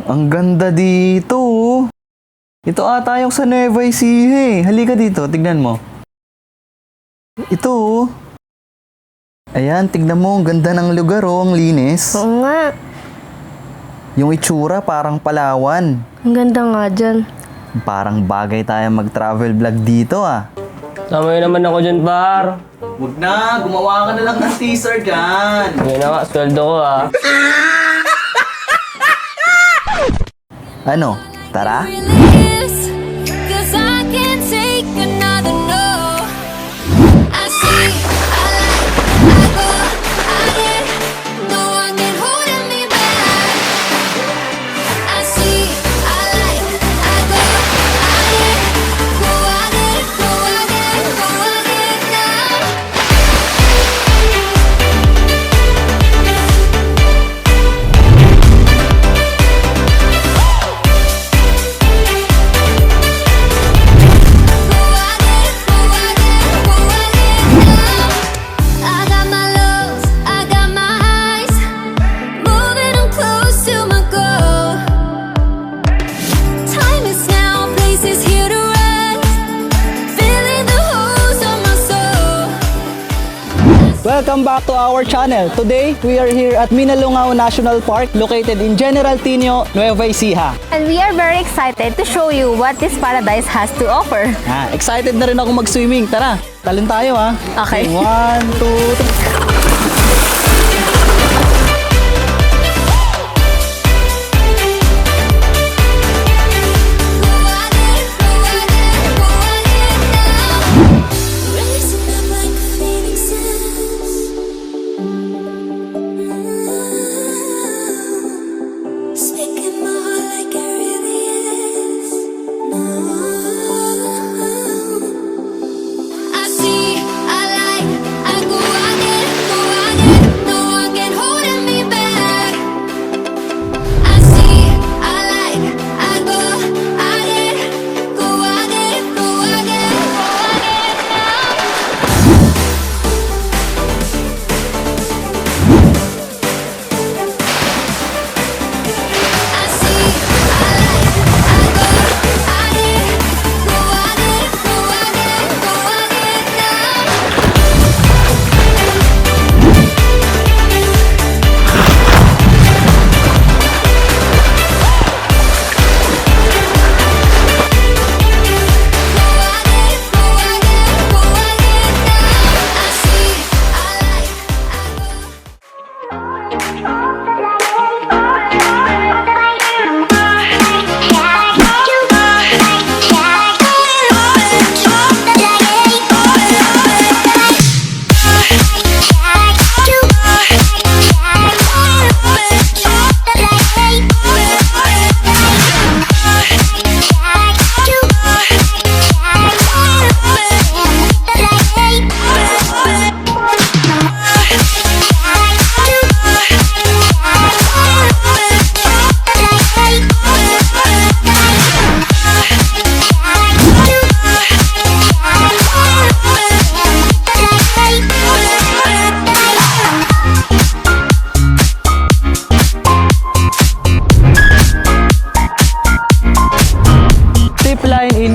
Ang ganda dito. Ito ata yung sa Nueva Ecija. Halika dito, tignan mo. Ito. Ayan, tignan mo. Ang ganda ng lugar, oh. Ang linis. Oo nga. Yung itsura, parang Palawan. Ang ganda nga dyan. Parang bagay tayo mag-travel vlog dito, ah. Tama naman ako dyan, par. Huwag na, gumawa ka na lang ng teaser dyan. Ngayon na nga, sweldo ko Ano? Tara? Welcome back to our channel. Today, we are here at Minalungao National Park located in General Tinio, Nueva Ecija. And we are very excited to show you what this paradise has to offer. Excited na rin ako mag-swimming. Tara, talon tayo ha. Okay. 1, 2, 3.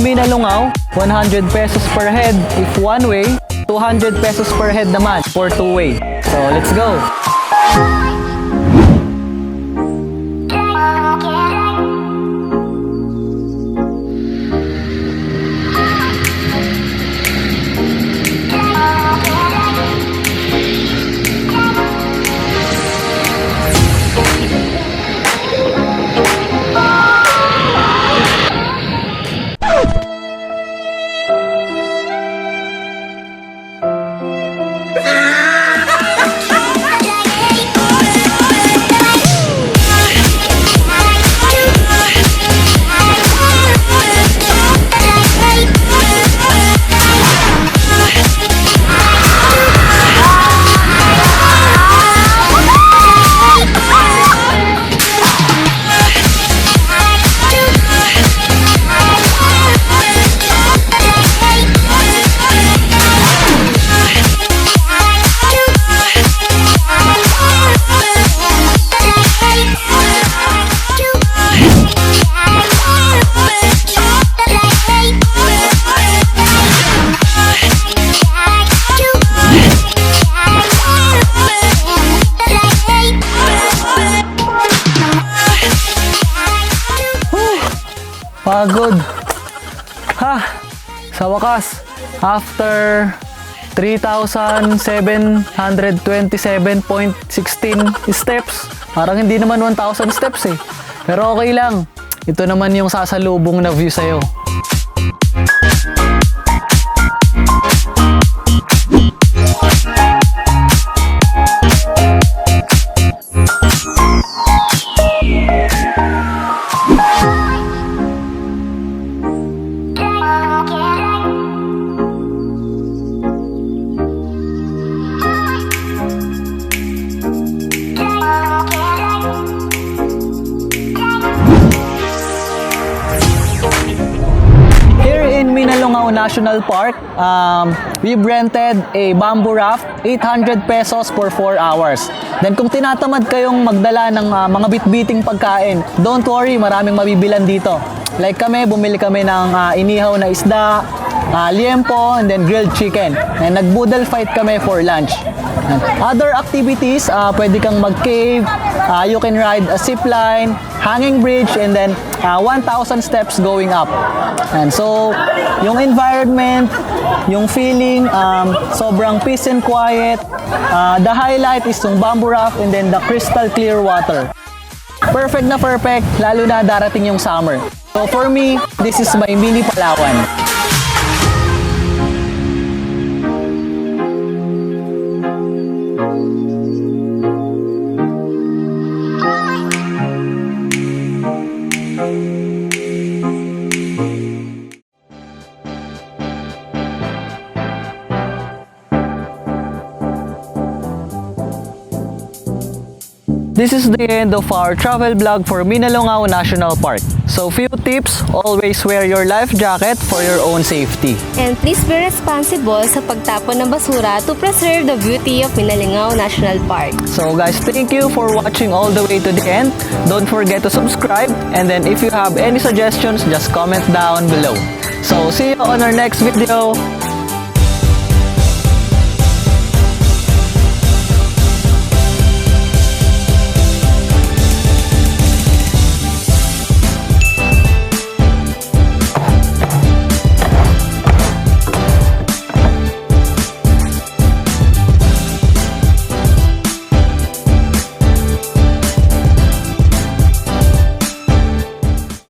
Minalungao, 100 pesos per head if one way, 200 pesos per head naman for two way. So let's go! Pagod. Ha! Sa wakas, after 3,727.16 steps, parang hindi naman 1,000 steps eh. Pero okay lang. Ito naman yung sasalubong na view sa'yo. Minalungao National Park, we've rented a bamboo raft, 800 pesos for 4 hours. Then kung tinatamad kayong magdala ng mga bitbiting pagkain, don't worry, maraming mabibilan dito. Like kami, bumili kami ng inihaw na isda, liempo, and then grilled chicken. And nag-boodle fight kami for lunch. And other activities, pwede kang mag-cave, you can ride a zip line, hanging bridge, and then 1,000 steps going up. And so, yung environment, yung feeling, sobrang peace and quiet. The highlight is yung bamboo raft and then the crystal clear water. Perfect na perfect, lalo na darating yung summer. So for me, this is my mini Palawan. This is the end of our travel vlog for Minalungao National Park. So few tips, always wear your life jacket for your own safety. And please be responsible sa pagtapon ng basura to preserve the beauty of Minalungao National Park. So guys, thank you for watching all the way to the end. Don't forget to subscribe, and then if you have any suggestions, just comment down below. So see you on our next video.